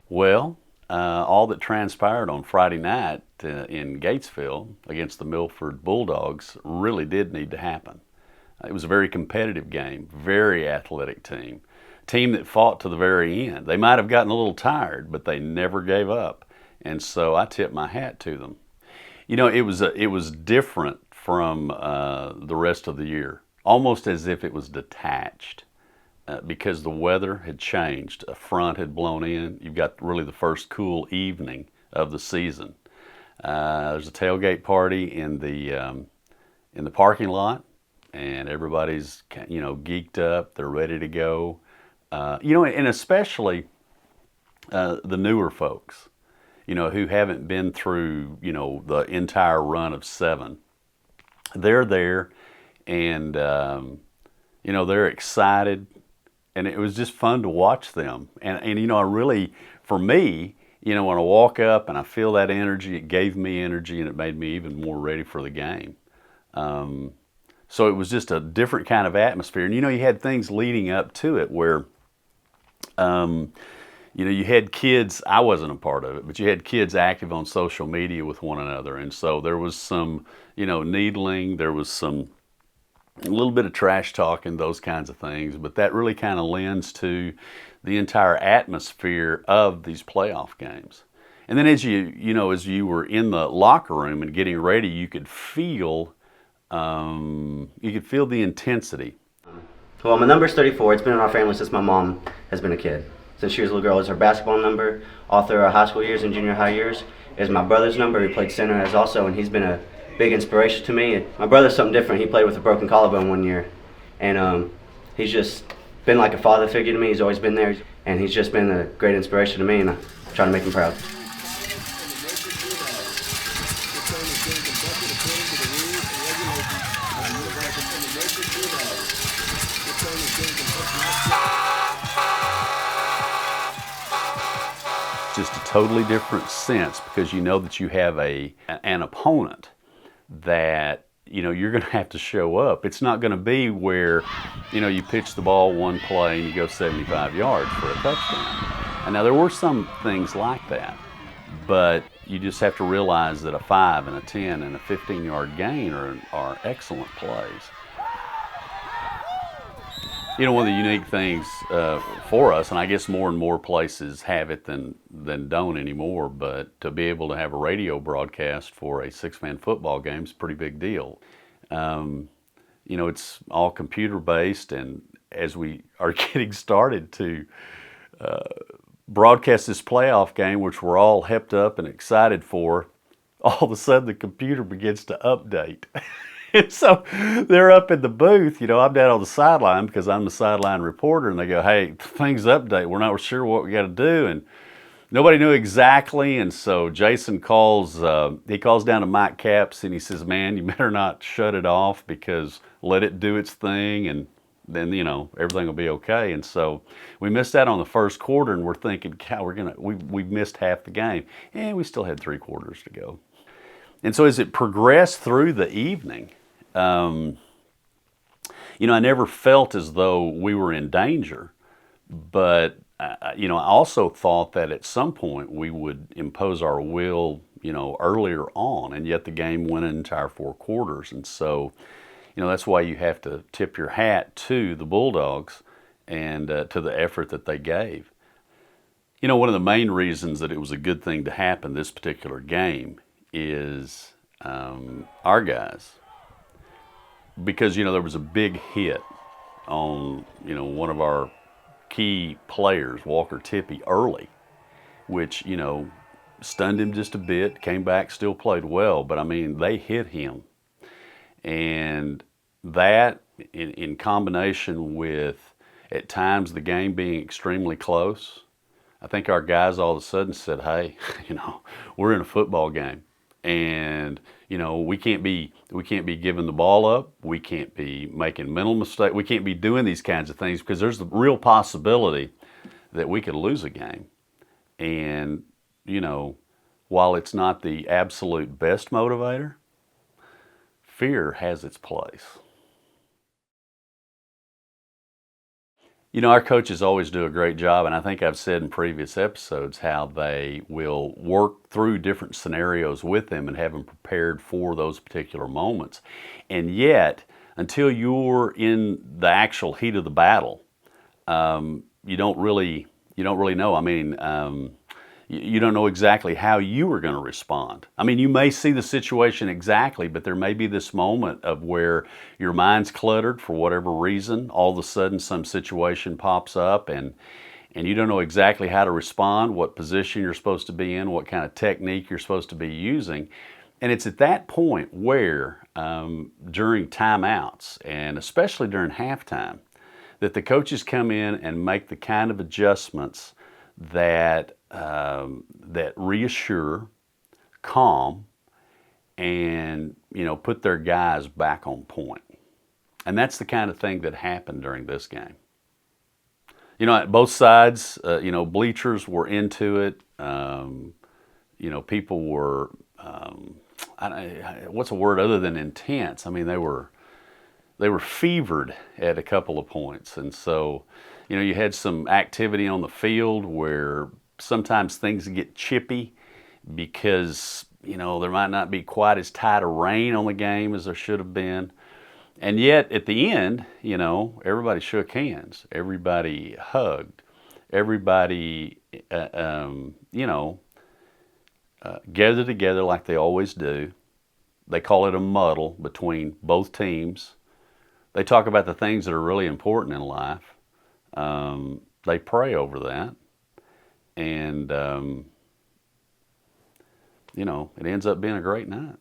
Well, all that transpired on Friday night in Gatesville against the Milford Bulldogs really did need to happen. It was a very competitive game, very athletic team that fought to the very end. They might have gotten a little tired, but they never gave up, and so I tip my hat to them. It was different from the rest of the year, almost as if it was detached. Because the weather had changed. A front had blown in. You've got really the first cool evening of the season. There's a tailgate party in the parking lot, and everybody's geeked up. They're ready to go. And especially the newer folks, who haven't been through the entire run of 7. They're there, and they're excited. And it was just fun to watch them. And I really, for me, when I walk up and I feel that energy, it gave me energy and it made me even more ready for the game. So it was just a different kind of atmosphere. And you had things leading up to it where, you had kids, I wasn't a part of it, but you had kids active on social media with one another. And so there was some, needling, there was a little bit of trash talking, those kinds of things, but that really kind of lends to the entire atmosphere of these playoff games. And then as you were in the locker room and getting ready, you could feel the intensity. Well, my number's 34. It's been in our family since my mom has been a kid. Since she was a little girl, it's her basketball number. All through our high school years and junior high years is my brother's number. He played center as also, and he's been a big inspiration to me. My brother's something different. He played with a broken collarbone one year, and he's just been like a father figure to me. He's always been there, and he's just been a great inspiration to me, and I'm trying to make him proud. Just a totally different sense because you know that you have an opponent that you're going to have to show up. It's not going to be where you pitch the ball one play and you go 75 yards for a touchdown. And now there were some things like that, but you just have to realize that a 5 and a 10 and a 15-yard gain are excellent plays. One of the unique things for us, and I guess more and more places have it than don't anymore, but to be able to have a radio broadcast for a 6-man football game is a pretty big deal. It's all computer-based, and as we are getting started to broadcast this playoff game, which we're all hepped up and excited for, all of a sudden the computer begins to update. And so they're up in the booth, I'm down on the sideline because I'm the sideline reporter, and they go, hey, things update. We're not sure what we got to do. And nobody knew exactly. And so Jason calls down to Mike Capps, and he says, man, you better not shut it off because let it do its thing, and then, everything will be okay. And so we missed out on the first quarter, and we're thinking, God, we've missed half the game. And we still had 3 quarters to go. And so as it progressed through the evening, I never felt as though we were in danger, but, I also thought that at some point we would impose our will, earlier on, and yet the game went an entire 4 quarters. And so, that's why you have to tip your hat to the Bulldogs and to the effort that they gave. One of the main reasons that it was a good thing to happen this particular game is our guys, because there was a big hit on one of our key players, Walker Tippy, early, which stunned him just a bit. Came back, still played well, but I mean they hit him, and that in combination with at times the game being extremely close, I think our guys all of a sudden said, hey, we're in a football game. And we can't be giving the ball up. We can't be making mental mistakes. We can't be doing these kinds of things because there's the real possibility that we could lose a game. And while it's not the absolute best motivator, fear has its place. Our coaches always do a great job, and I think I've said in previous episodes how they will work through different scenarios with them and have them prepared for those particular moments. And yet, until you're in the actual heat of the battle, you don't really know. I mean, you don't know exactly how you are going to respond. I mean, you may see the situation exactly, but there may be this moment of where your mind's cluttered for whatever reason. All of a sudden, some situation pops up, and you don't know exactly how to respond, what position you're supposed to be in, what kind of technique you're supposed to be using. And it's at that point where, during timeouts, and especially during halftime, that the coaches come in and make the kind of adjustments that reassure, calm, and put their guys back on point. And that's the kind of thing that happened during this game. At both sides, bleachers were into it. People were, what's a word other than intense? I mean, they were fevered at a couple of points. And so, you had some activity on the field where sometimes things get chippy because, there might not be quite as tight a rein on the game as there should have been. And yet, at the end, everybody shook hands. Everybody hugged. Everybody, gathered together like they always do. They call it a muddle between both teams. They talk about the things that are really important in life. They pray over that. And, it ends up being a great night.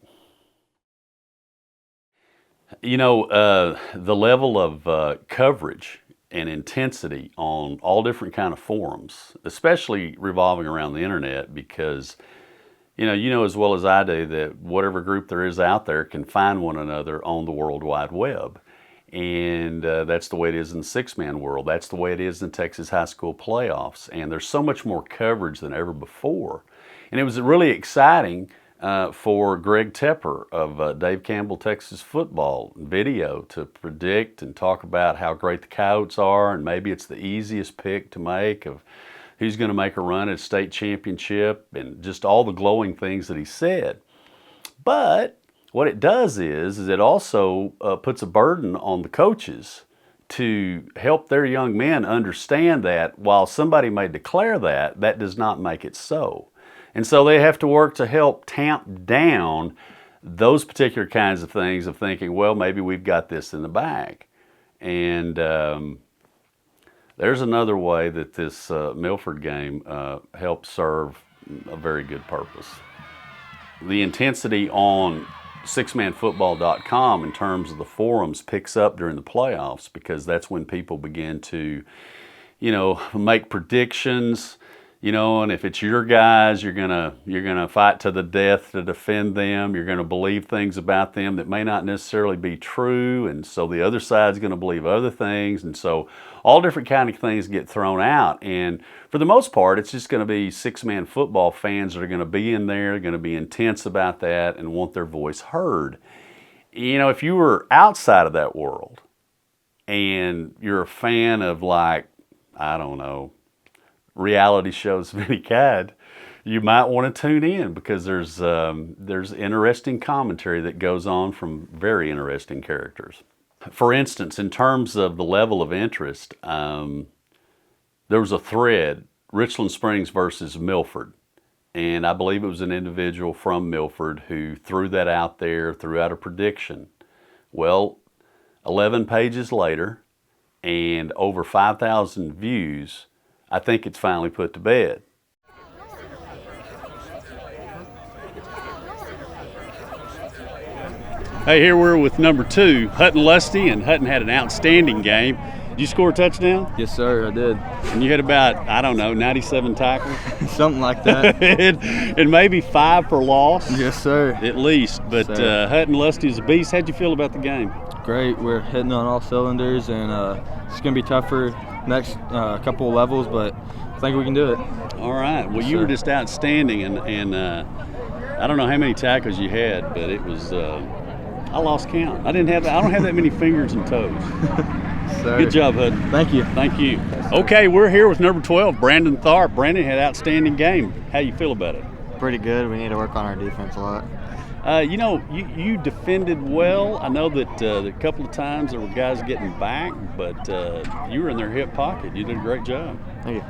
The level of coverage and intensity on all different kind of forums, especially revolving around the internet, because you know as well as I do that whatever group there is out there can find one another on the World Wide Web. And that's the way it is in the six-man world. That's the way it is in Texas high school playoffs. And there's so much more coverage than ever before. And it was really exciting for Greg Tepper of Dave Campbell Texas Football Video to predict and talk about how great the Coyotes are, and maybe it's the easiest pick to make of who's going to make a run at state championship, and just all the glowing things that he said. But what it does is it also puts a burden on the coaches to help their young men understand that while somebody may declare that, that does not make it so. And so they have to work to help tamp down those particular kinds of things of thinking, well, maybe we've got this in the bag. And there's another way that this Milford game helped serve a very good purpose. The intensity on sixmanfootball.com in terms of the forums picks up during the playoffs, because that's when people begin to, make predictions, and if it's your guys, you're gonna fight to the death to defend them. You're gonna believe things about them that may not necessarily be true, and so the other side's gonna believe other things, and so all different kind of things get thrown out. And for the most part, it's just gonna be six-man football fans that are gonna be in there, gonna be intense about that, and want their voice heard. If you were outside of that world and you're a fan of, like, I don't know, reality shows of any kind, you might want to tune in, because there's interesting commentary that goes on from very interesting characters. For instance, in terms of the level of interest, there was a thread, Richland Springs versus Milford, and I believe it was an individual from Milford who threw that out there, threw out a prediction. Well, 11 pages later and over 5,000 views, I think it's finally put to bed. Hey, here we're with number 2, Hutton Lusty, and Hutton had an outstanding game. Did you score a touchdown? Yes, sir, I did. And you had about, 97 tackles? Something like that. and maybe 5 for loss? Yes, sir. At least. But Hutton Lusty is a beast. How'd you feel about the game? Great. We're hitting on all cylinders, and it's going to be tougher next couple of levels, but I think we can do it. All right. Well, you were just outstanding, and I don't know how many tackles you had, but it was I lost count. I don't have that many fingers and toes. sir. Good job, Hud. Thank you. Thank you. Okay, we're here with number 12, Brandon Tharp. Brandon had an outstanding game. How you feel about it? Pretty good. We need to work on our defense a lot. You know, you defended well. I know that a couple of times there were guys getting back, but you were in their hip pocket. You did a great job. Thank you.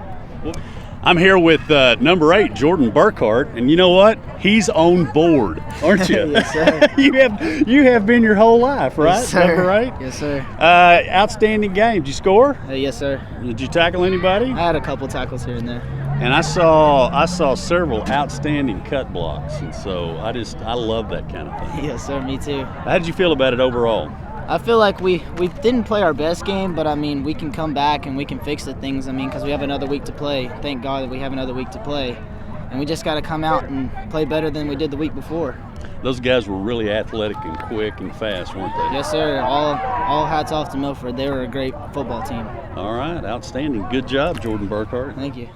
Well, I'm here with number 8, Jordan Burkhart, and you know what? He's on board, aren't you? Yes, sir. you have been your whole life, right? Yes, sir. Number 8? Yes, sir. Outstanding game. Did you score? Yes, sir. Did you tackle anybody? I had a couple tackles here and there. And I saw several outstanding cut blocks, and so I love that kind of thing. Yes, sir. Me too. How did you feel about it overall? I feel like we didn't play our best game, but I mean we can come back and we can fix the things. I mean, because we have another week to play. Thank God that we have another week to play, and we just got to come out and play better than we did the week before. Those guys were really athletic and quick and fast, weren't they? Yes, sir. All hats off to Milford. They were a great football team. All right, outstanding. Good job, Jordan Burkhart. Thank you.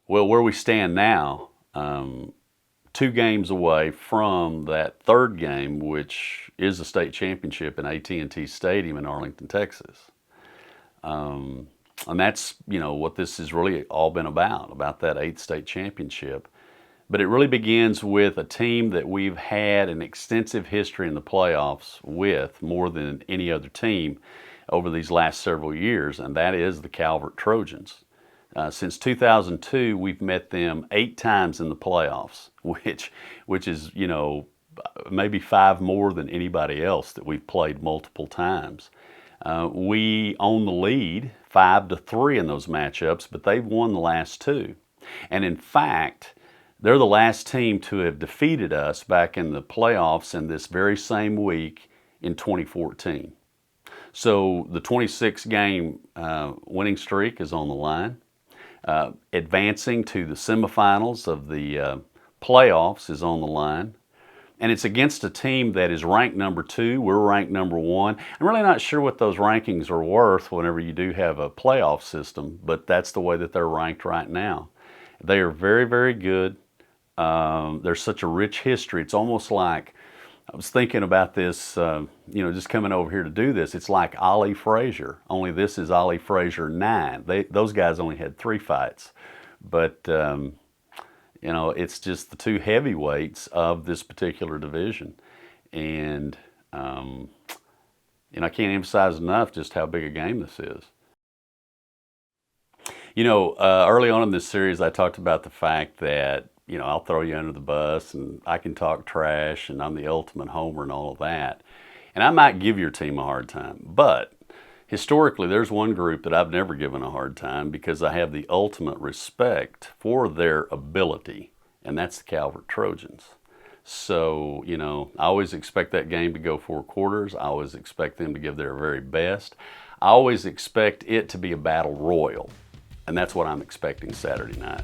Well, where we stand now, 2 games away from that third game, which is a state championship in AT&T Stadium in Arlington, Texas. And that's, you know, what this has really all been about that 8th state championship. But it really begins with a team that we've had an extensive history in the playoffs with, more than any other team over these last several years, and that is the Calvert Trojans. Since 2002, we've met them 8 times in the playoffs, which is, you know, maybe 5 more than anybody else that we've played multiple times. We own the lead 5-3 in those matchups, but they've won the last 2. And in fact, they're the last team to have defeated us back in the playoffs in this very same week in 2014. So the 26-game winning streak is on the line. Advancing to the semifinals of the playoffs is on the line. And it's against a team that is ranked number 2. We're ranked number 1. I'm really not sure what those rankings are worth whenever you do have a playoff system, but that's the way that they're ranked right now. They are very, very good. There's such a rich history. It's almost like, I was thinking about this, you know, just coming over here to do this. It's like Ali Frazier, only this is Ali Frazier 9. Those guys only had 3 fights. But, you know, it's just the 2 heavyweights of this particular division. And, you know, I can't emphasize enough just how big a game this is. You know, early on in this series, I talked about the fact that, you know, I'll throw you under the bus and I can talk trash and I'm the ultimate homer and all of that. And I might give your team a hard time, but historically there's one group that I've never given a hard time because I have the ultimate respect for their ability, and that's the Calvert Trojans. So, you know, I always expect that game to go 4 quarters. I always expect them to give their very best. I always expect it to be a battle royal, and that's what I'm expecting Saturday night.